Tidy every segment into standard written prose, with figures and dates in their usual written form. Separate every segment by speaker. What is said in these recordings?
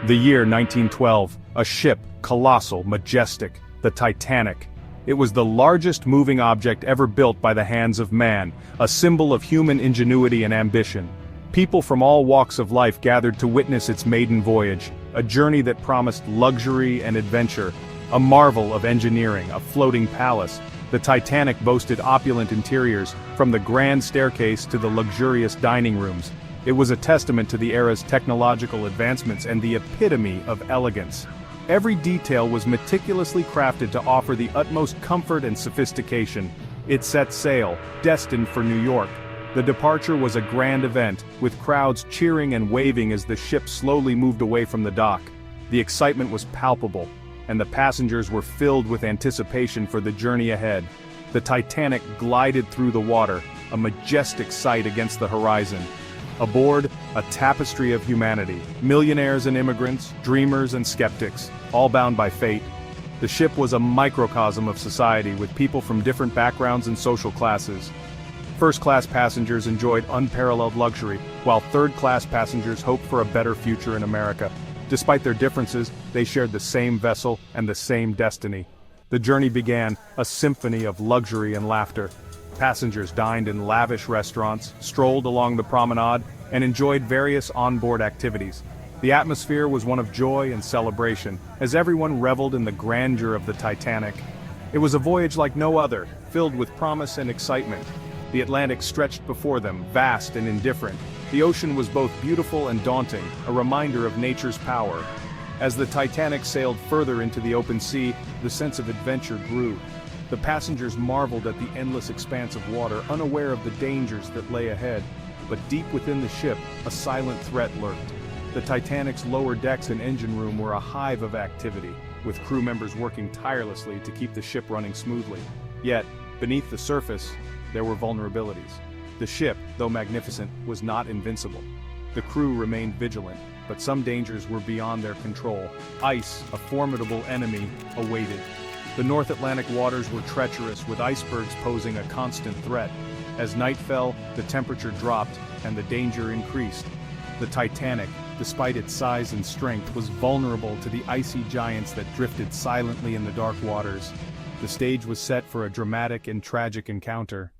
Speaker 1: The year 1912, a ship, colossal, majestic, the Titanic. It was the largest moving object ever built by the hands of man, a symbol of human ingenuity and ambition. People from all walks of life gathered to witness its maiden voyage, a journey that promised luxury and adventure, a marvel of engineering, a floating palace. The Titanic boasted opulent interiors, from the grand staircase to the luxurious dining rooms. It was a testament to the era's technological advancements and the epitome of elegance. Every detail was meticulously crafted to offer the utmost comfort and sophistication. It set sail, destined for New York. The departure was a grand event, with crowds cheering and waving as the ship slowly moved away from the dock. The excitement was palpable, and the passengers were filled with anticipation for the journey ahead. The Titanic glided through the water, a majestic sight against the horizon. Aboard, a tapestry of humanity, millionaires and immigrants, dreamers and skeptics, all bound by fate. The ship was a microcosm of society, with people from different backgrounds and social classes. First-class passengers enjoyed unparalleled luxury, while third-class passengers hoped for a better future in America. Despite their differences, they shared the same vessel and the same destiny. The journey began, a symphony of luxury and laughter. Passengers dined in lavish restaurants, strolled along the promenade, and enjoyed various onboard activities. The atmosphere was one of joy and celebration, as everyone reveled in the grandeur of the Titanic. It was a voyage like no other, filled with promise and excitement. The Atlantic stretched before them, vast and indifferent. The ocean was both beautiful and daunting, a reminder of nature's power. As the Titanic sailed further into the open sea, the sense of adventure grew. The passengers marveled at the endless expanse of water, unaware of the dangers that lay ahead. But deep within the ship, a silent threat lurked. The Titanic's lower decks and engine room were a hive of activity, with crew members working tirelessly to keep the ship running smoothly. Yet, beneath the surface, there were vulnerabilities. The ship, though magnificent, was not invincible. The crew remained vigilant, but some dangers were beyond their control. Ice, a formidable enemy, awaited. The North Atlantic waters were treacherous, with icebergs posing a constant threat. As night fell, the temperature dropped, and the danger increased. The Titanic, despite its size and strength, was vulnerable to the icy giants that drifted silently in the dark waters. The stage was set for a dramatic and tragic encounter.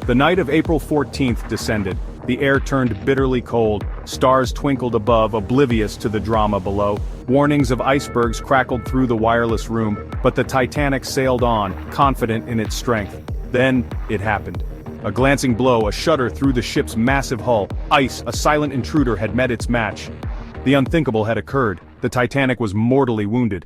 Speaker 1: The night of April 14th descended. The air turned bitterly cold. Stars twinkled above, oblivious to the drama below. Warnings of icebergs crackled through the wireless room, but the Titanic sailed on, confident in its strength. Then, it happened. A glancing blow, a shudder through the ship's massive hull. Ice, a silent intruder, had met its match. The unthinkable had occurred. The Titanic was mortally wounded.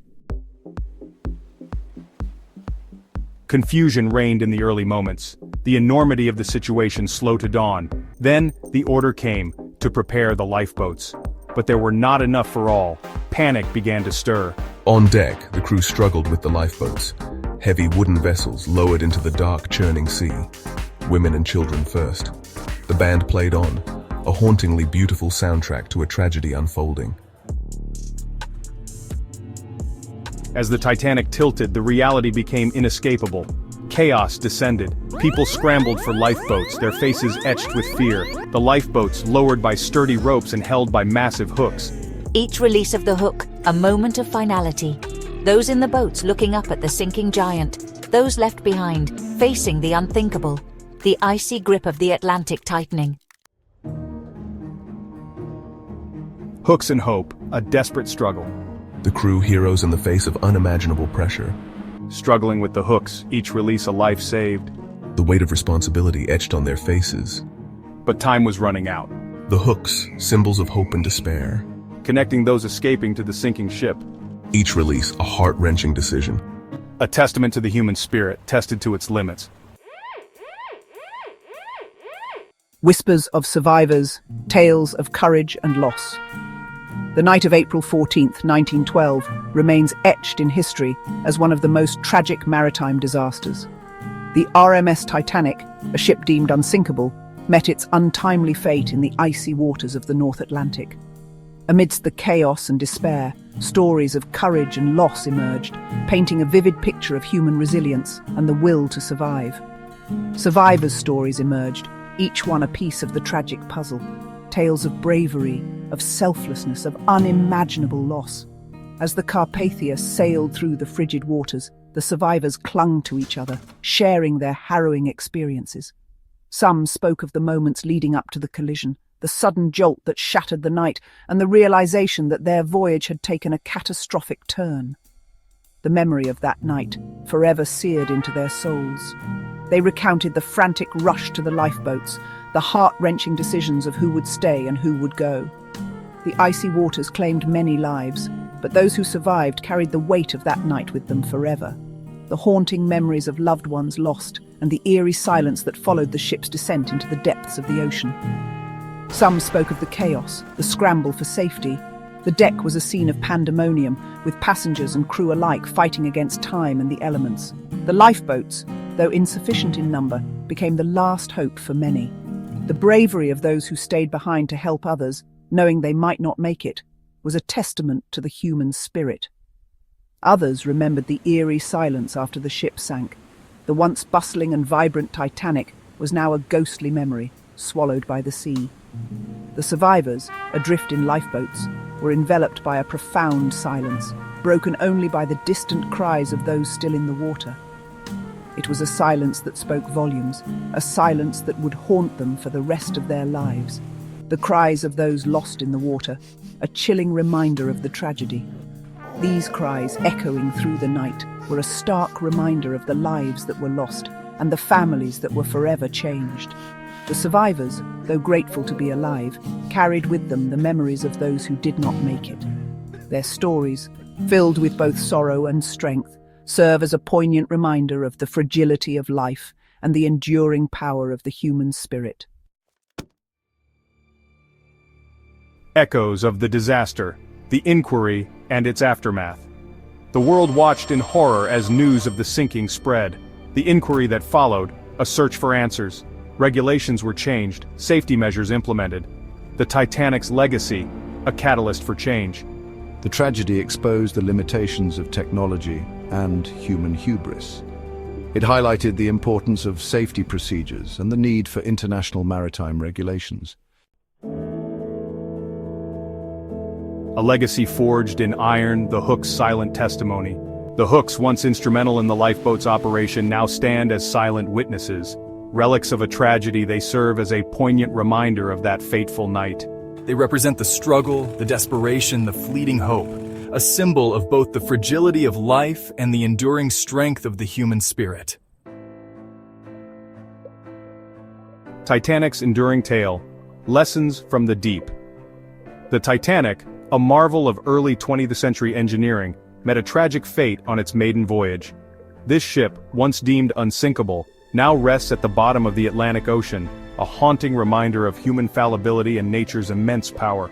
Speaker 1: Confusion reigned in the early moments, the enormity of the situation slow to dawn. Then, the order came, to prepare the lifeboats. But there were not enough for all. Panic began to stir.
Speaker 2: On deck, the crew struggled with the lifeboats. Heavy wooden vessels lowered into the dark, churning sea. Women and children first. The band played on, a hauntingly beautiful soundtrack to a tragedy unfolding.
Speaker 1: As the Titanic tilted, the reality became inescapable. Chaos descended. People scrambled for lifeboats, their faces etched with fear. The lifeboats, lowered by sturdy ropes and held by massive hooks.
Speaker 3: Each release of the hook, a moment of finality. Those in the boats looking up at the sinking giant. Those left behind, facing the unthinkable. The icy grip of the Atlantic tightening.
Speaker 1: Hooks and hope, a desperate struggle.
Speaker 2: The crew heroes in the face of unimaginable pressure.
Speaker 1: Struggling with the hooks, each release a life saved.
Speaker 2: The weight of responsibility etched on their faces.
Speaker 1: But time was running out.
Speaker 2: The hooks, symbols of hope and despair.
Speaker 1: Connecting those escaping to the sinking ship.
Speaker 2: Each release a heart-wrenching decision.
Speaker 1: A testament to the human spirit, tested to its limits.
Speaker 4: Whispers of survivors, tales of courage and loss. The night of April 14th, 1912, remains etched in history as one of the most tragic maritime disasters. The RMS Titanic, a ship deemed unsinkable, met its untimely fate in the icy waters of the North Atlantic. Amidst the chaos and despair, stories of courage and loss emerged, painting a vivid picture of human resilience and the will to survive. Survivors' stories emerged, each one a piece of the tragic puzzle. tales of bravery, of selflessness, of unimaginable loss. As the Carpathia sailed through the frigid waters, the survivors clung to each other, sharing their harrowing experiences. Some spoke of the moments leading up to the collision, the sudden jolt that shattered the night, and the realization that their voyage had taken a catastrophic turn. The memory of that night forever seared into their souls. They recounted the frantic rush to the lifeboats, the heart-wrenching decisions of who would stay and who would go. The icy waters claimed many lives, but those who survived carried the weight of that night with them forever. The haunting memories of loved ones lost and the eerie silence that followed the ship's descent into the depths of the ocean. Some spoke of the chaos, the scramble for safety. The deck was a scene of pandemonium, with passengers and crew alike fighting against time and the elements. The lifeboats, though insufficient in number, became the last hope for many. The bravery of those who stayed behind to help others, knowing they might not make it, was a testament to the human spirit. Others remembered the eerie silence after the ship sank. The once bustling and vibrant Titanic was now a ghostly memory, swallowed by the sea. The survivors, adrift in lifeboats, were enveloped by a profound silence, broken only by the distant cries of those still in the water. It was a silence that spoke volumes, a silence that would haunt them for the rest of their lives. The cries of those lost in the water, a chilling reminder of the tragedy. These cries, echoing through the night, were a stark reminder of the lives that were lost and the families that were forever changed. The survivors, though grateful to be alive, carried with them the memories of those who did not make it. Their stories, filled with both sorrow and strength, serve as a poignant reminder of the fragility of life and the enduring power of the human spirit.
Speaker 1: Echoes of the disaster, the inquiry, and its aftermath. The world watched in horror as news of the sinking spread. The inquiry that followed, a search for answers. Regulations were changed, safety measures implemented. The Titanic's legacy, a catalyst for change.
Speaker 5: The tragedy exposed the limitations of technology and human hubris. It highlighted the importance of safety procedures and the need for international maritime regulations.
Speaker 1: A legacy forged in iron, the Hook's silent testimony. The Hooks, once instrumental in the lifeboat's operation, now stand as silent witnesses. Relics of a tragedy, they serve as a poignant reminder of that fateful night.
Speaker 6: They represent the struggle, the desperation, the fleeting hope, a symbol of both the fragility of life and the enduring strength of the human spirit.
Speaker 1: Titanic's enduring tale, lessons from the deep. The Titanic, a marvel of early 20th century engineering, met a tragic fate on its maiden voyage. This ship, once deemed unsinkable, now rests at the bottom of the Atlantic Ocean, a haunting reminder of human fallibility and nature's immense power.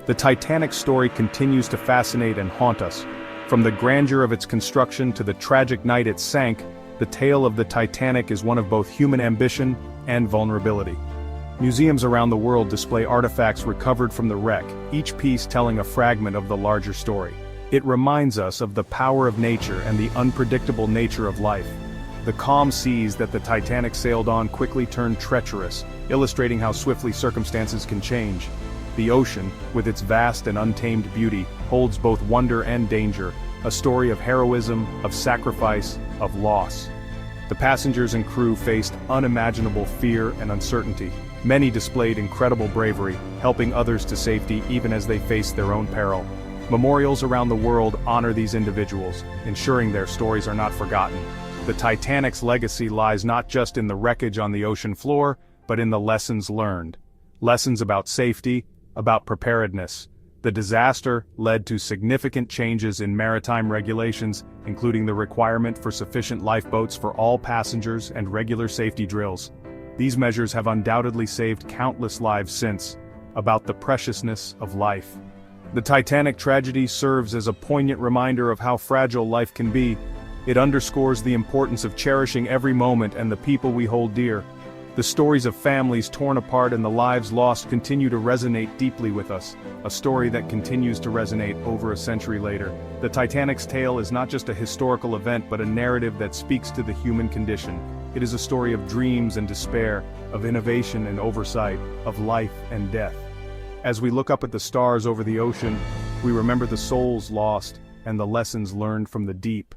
Speaker 1: The Titanic's story continues to fascinate and haunt us. From the grandeur of its construction to the tragic night it sank, the tale of the Titanic is one of both human ambition and vulnerability. Museums around the world display artifacts recovered from the wreck, each piece telling a fragment of the larger story. It reminds us of the power of nature and the unpredictable nature of life. The calm seas that the Titanic sailed on quickly turned treacherous, illustrating how swiftly circumstances can change. The ocean, with its vast and untamed beauty, holds both wonder and danger, a story of heroism, of sacrifice, of loss. The passengers and crew faced unimaginable fear and uncertainty. Many displayed incredible bravery, helping others to safety even as they faced their own peril. Memorials around the world honor these individuals, ensuring their stories are not forgotten. The Titanic's legacy lies not just in the wreckage on the ocean floor, but in the lessons learned. Lessons about safety, about preparedness. The disaster led to significant changes in maritime regulations, including the requirement for sufficient lifeboats for all passengers and regular safety drills. These measures have undoubtedly saved countless lives since, about the preciousness of life. The Titanic tragedy serves as a poignant reminder of how fragile life can be. It underscores the importance of cherishing every moment and the people we hold dear. The stories of families torn apart and the lives lost continue to resonate deeply with us, a story that continues to resonate over a century later. The Titanic's tale is not just a historical event but a narrative that speaks to the human condition. It is a story of dreams and despair, of innovation and oversight, of life and death. As we look up at the stars over the ocean, we remember the souls lost and the lessons learned from the deep.